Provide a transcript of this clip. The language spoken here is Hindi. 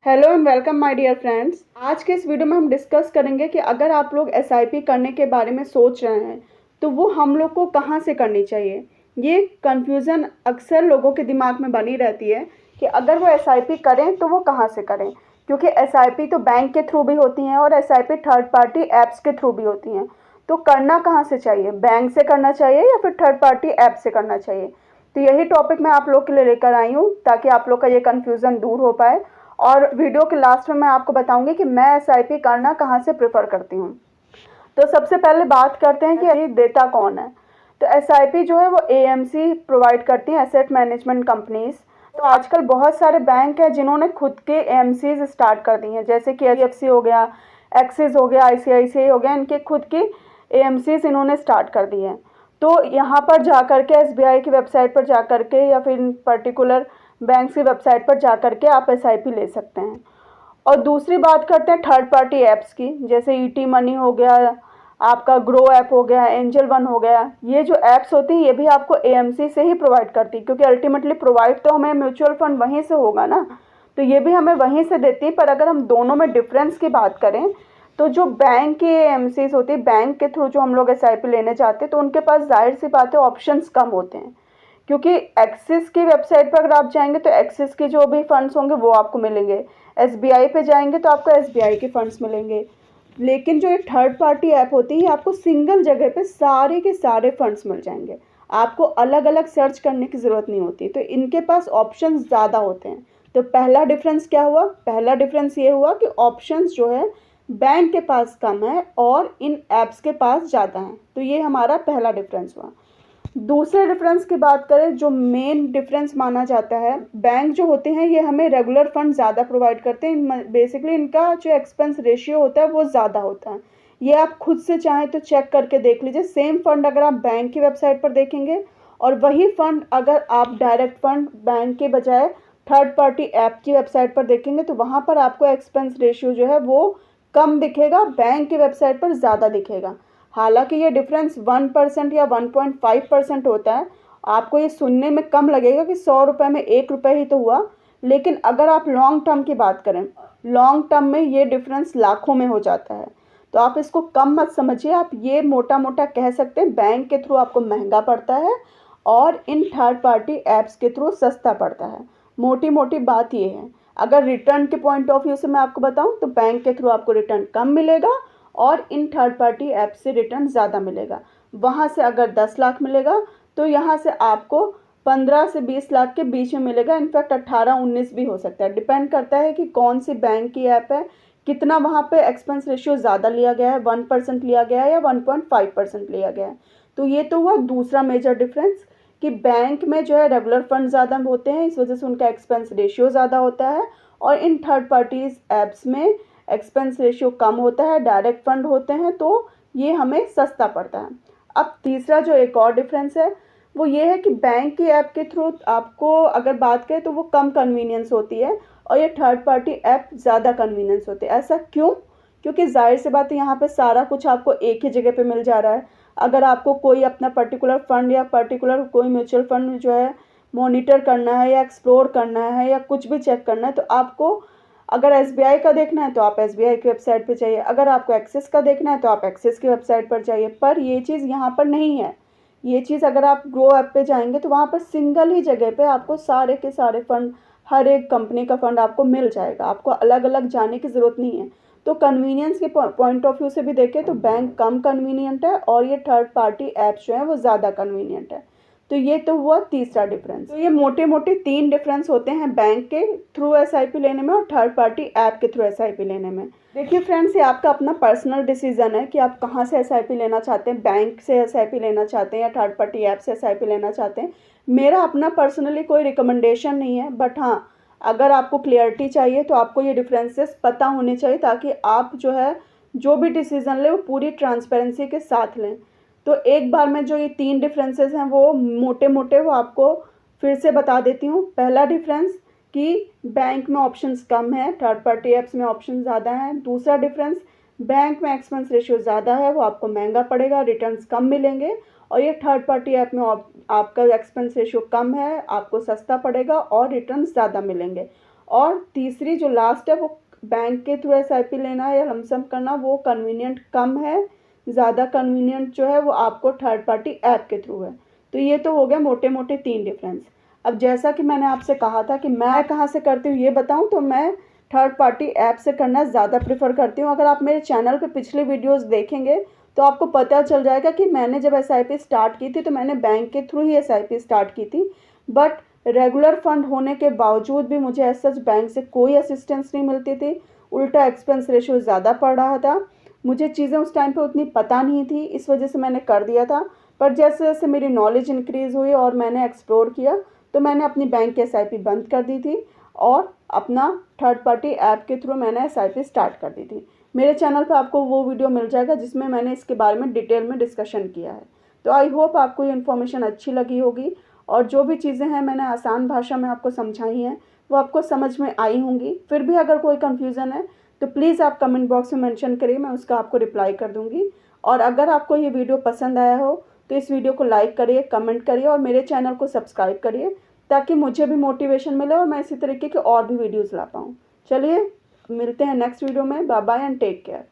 Hello and welcome my dear friends. आज के इस वीडियो में हम डिस्कस करेंगे कि अगर आप लोग एसआईपी करने के बारे में सोच रहे हैं तो वो हम लोग को कहाँ से करनी चाहिए। ये कन्फ्यूज़न अक्सर लोगों के दिमाग में बनी रहती है कि अगर वो एसआईपी करें तो वो कहाँ से करें, क्योंकि एसआईपी तो बैंक के थ्रू भी होती हैं और एसआईपी थर्ड पार्टी ऐप्स के थ्रू भी होती हैं। तो करना कहाँ से चाहिए, बैंक से करना चाहिए या फिर थर्ड पार्टी ऐप से करना चाहिए। तो यही टॉपिक मैं आप लोग के लिए लेकर आई हूँ ताकि आप लोग का ये कन्फ्यूज़न दूर हो पाए। और वीडियो के लास्ट में मैं आपको बताऊंगी कि मैं एसआईपी करना कहाँ से प्रेफर करती हूँ। तो सबसे पहले बात करते हैं कि ये देता कौन है। तो एसआईपी जो है वो एएमसी प्रोवाइड करती हैं, एसेट मैनेजमेंट कंपनीज। तो आजकल बहुत सारे बैंक हैं जिन्होंने खुद के एएमसीज स्टार्ट कर दी हैं, जैसे कि एचडीएफसी हो गया, एक्सिस हो गया, आईसीआईसीआई हो गया, इनके खुद के एएमसीज इन्होंने स्टार्ट कर दिए हैं। तो यहाँ पर जा करके एसबीआई की वेबसाइट पर जा करके या फिर पर्टिकुलर बैंक की वेबसाइट पर जा करके आप एसआईपी ले सकते हैं। और दूसरी बात करते हैं थर्ड पार्टी ऐप्स की, जैसे ईटी मनी हो गया, आपका ग्रो ऐप हो गया, एंजल वन हो गया। ये जो ऐप्स होती हैं ये भी आपको एएमसी से ही प्रोवाइड करती है, क्योंकि अल्टीमेटली प्रोवाइड तो हमें म्यूचुअल फंड वहीं से होगा ना, तो ये भी हमें वहीं से देती है। पर अगर हम दोनों में डिफरेंस की बात करें तो जो बैंक की एएमसीज होती है, बैंक के थ्रू जो हम लोग एसआईपी लेने जाते हैं, तो उनके पास जाहिर सी बात है ऑप्शंस कम होते हैं। क्योंकि एक्सिस की वेबसाइट पर अगर आप जाएंगे तो एक्सिस के जो भी फंड्स होंगे वो आपको मिलेंगे, एसबीआई पे जाएंगे तो आपको एसबीआई के फंड्स मिलेंगे। लेकिन जो ये थर्ड पार्टी ऐप होती है आपको सिंगल जगह पे सारे के सारे फंड्स मिल जाएंगे, आपको अलग अलग सर्च करने की ज़रूरत नहीं होती। तो इनके पास ऑप्शंस ज़्यादा होते हैं। तो पहला डिफरेंस क्या हुआ, पहला डिफरेंस ये हुआ कि ऑप्शंस जो है बैंक के पास कम है और इन ऐप्स के पास ज़्यादा हैं। तो ये हमारा पहला डिफरेंस हुआ। दूसरे डिफरेंस की बात करें, जो मेन डिफरेंस माना जाता है, बैंक जो होते हैं ये हमें रेगुलर फंड ज़्यादा प्रोवाइड करते हैं। बेसिकली इनका जो एक्सपेंस रेशियो होता है वो ज़्यादा होता है। ये आप खुद से चाहें तो चेक करके देख लीजिए। सेम फंड अगर आप बैंक की वेबसाइट पर देखेंगे और वही फंड अगर आप डायरेक्ट फंड बैंक के बजाय थर्ड पार्टी ऐप की वेबसाइट पर देखेंगे तो वहाँ पर आपको एक्सपेंस रेशियो जो है वो कम दिखेगा, बैंक की वेबसाइट पर ज़्यादा दिखेगा। हालांकि ये डिफरेंस 1% या 1.5% होता है। आपको ये सुनने में कम लगेगा कि 100 रुपये में 1 रुपये ही तो हुआ, लेकिन अगर आप लॉन्ग टर्म की बात करें, लॉन्ग टर्म में ये डिफरेंस लाखों में हो जाता है। तो आप इसको कम मत समझिए, आप ये मोटा मोटा कह सकते हैं बैंक के थ्रू आपको महंगा पड़ता है और इन थर्ड पार्टी ऐप्स के थ्रू सस्ता पड़ता है। मोटी मोटी बात ये है। अगर रिटर्न के पॉइंट ऑफ व्यू से मैं आपको बताऊं तो बैंक के थ्रू आपको रिटर्न कम मिलेगा और इन थर्ड पार्टी ऐप से रिटर्न ज़्यादा मिलेगा। वहाँ से अगर 10 लाख मिलेगा तो यहाँ से आपको 15 से 20 लाख के बीच में मिलेगा। इनफैक्ट 18-19 भी हो सकता है, डिपेंड करता है कि कौन सी बैंक की ऐप है, कितना वहाँ पे एक्सपेंस रेशियो ज़्यादा लिया गया है, 1% लिया गया है या 1.5% लिया गया है। तो ये तो हुआ दूसरा मेजर डिफरेंस कि बैंक में जो है रेगुलर फंड ज़्यादा होते हैं, इस वजह से उनका एक्सपेंस रेशियो ज़्यादा होता है, और इन थर्ड पार्टीज ऐप्स में एक्सपेंस रेशियो कम होता है, डायरेक्ट फंड होते हैं, तो ये हमें सस्ता पड़ता है। अब तीसरा जो एक और डिफरेंस है वो ये है कि बैंक की ऐप के थ्रू आपको अगर बात करें तो वो कम कन्वीनियंस होती है और ये थर्ड पार्टी ऐप ज़्यादा कन्वीनियंस होती है। ऐसा क्यों? क्योंकि जाहिर सी बात है यहाँ पे सारा कुछ आपको एक ही जगह पे मिल जा रहा है। अगर आपको कोई अपना पर्टिकुलर फंड या पर्टिकुलर कोई म्यूचुअल फंड जो है मॉनिटर करना है या एक्सप्लोर करना है या कुछ भी चेक करना है, तो आपको अगर एसबीआई का देखना है तो आप एसबीआई की वेबसाइट पे जाइए, अगर आपको एक्सिस का देखना है तो आप एक्सिस की वेबसाइट पर जाइए। पर ये चीज़ यहाँ पर नहीं है। ये चीज़ अगर आप ग्रो ऐप पे जाएंगे तो वहाँ पर सिंगल ही जगह पे आपको सारे के सारे फंड, हर एक कंपनी का फंड आपको मिल जाएगा, आपको अलग अलग जाने की ज़रूरत नहीं है। तो कन्वीनियंस के पॉइंट ऑफ व्यू से भी देखें तो बैंक कम कन्वीनियंट है और ये थर्ड पार्टी ऐप्स जो है वो ज़्यादा कन्वीनियंट है। तो ये तो हुआ तीसरा डिफरेंस। तो ये मोटे मोटे 3 डिफरेंस होते हैं बैंक के थ्रू एसआईपी लेने में और थर्ड पार्टी ऐप के थ्रू एसआईपी लेने में। देखिए फ्रेंड्स, ये आपका अपना पर्सनल डिसीजन है कि आप कहाँ से एसआईपी लेना चाहते हैं, बैंक से एसआईपी लेना चाहते हैं या थर्ड पार्टी ऐप से एसआईपी लेना चाहते हैं। मेरा अपना पर्सनली कोई रिकमेंडेशन नहीं है, बट हाँ, अगर आपको क्लियरिटी चाहिए तो आपको ये डिफरेंसेस पता होने चाहिए ताकि आप जो है जो भी डिसीज़न लें वो पूरी ट्रांसपेरेंसी के साथ लें। तो एक बार में जो ये 3 डिफरेंसेस हैं वो मोटे मोटे वो आपको फिर से बता देती हूँ। पहला डिफरेंस कि बैंक में ऑप्शंस कम है, थर्ड पार्टी ऐप्स में ऑप्शन ज़्यादा हैं। दूसरा डिफरेंस, बैंक में एक्सपेंस रेशियो ज़्यादा है, वो आपको महंगा पड़ेगा, रिटर्न्स कम मिलेंगे। और ये थर्ड पार्टी ऐप में आपका एक्सपेंस रेशियो कम है, आपको सस्ता पड़ेगा और रिटर्न्स ज़्यादा मिलेंगे। और तीसरी जो लास्ट है वो बैंक के थ्रू एसआईपी लेना या लमसम करना, वो कन्वीनियंट कम है। ज़्यादा कन्वीनियंट जो है वो आपको थर्ड पार्टी ऐप के थ्रू है। तो ये तो हो गया मोटे मोटे 3 डिफरेंस। अब जैसा कि मैंने आपसे कहा था कि मैं कहाँ से करती हूँ ये बताऊँ, तो मैं थर्ड पार्टी ऐप से करना ज़्यादा प्रेफर करती हूँ। अगर आप मेरे चैनल पे पिछले वीडियोस देखेंगे तो आपको पता चल जाएगा कि मैंने जब एसआईपी स्टार्ट की थी तो मैंने बैंक के थ्रू ही एसआईपी स्टार्ट की थी। बट रेगुलर फंड होने के बावजूद भी मुझे एज सच बैंक से कोई असिस्टेंस नहीं मिलती थी, उल्टा एक्सपेंस रेशियो ज़्यादा पड़ रहा था। मुझे चीज़ें उस टाइम पे उतनी पता नहीं थी, इस वजह से मैंने कर दिया था। पर जैसे जैसे मेरी नॉलेज इंक्रीज़ हुई और मैंने एक्सप्लोर किया तो मैंने अपनी बैंक की एसआईपी बंद कर दी थी और अपना थर्ड पार्टी ऐप के थ्रू मैंने एसआईपी स्टार्ट कर दी थी। मेरे चैनल पर आपको वो वीडियो मिल जाएगा जिसमें मैंने इसके बारे में डिटेल में डिस्कशन किया है। तो आई होप आपको ये इन्फॉर्मेशन अच्छी लगी होगी और जो भी चीज़ें हैं मैंने आसान भाषा में आपको समझाई हैं वो आपको समझ में आई होंगी। फिर भी अगर कोई कन्फ्यूज़न है तो प्लीज़ आप कमेंट बॉक्स में मेंशन करिए, मैं उसका आपको रिप्लाई कर दूँगी। और अगर आपको ये वीडियो पसंद आया हो तो इस वीडियो को लाइक करिए, कमेंट करिए और मेरे चैनल को सब्सक्राइब करिए ताकि मुझे भी मोटिवेशन मिले और मैं इसी तरीके के और भी वीडियोज़ ला पाऊँ। चलिए मिलते हैं नेक्स्ट वीडियो में। Bye bye and take care.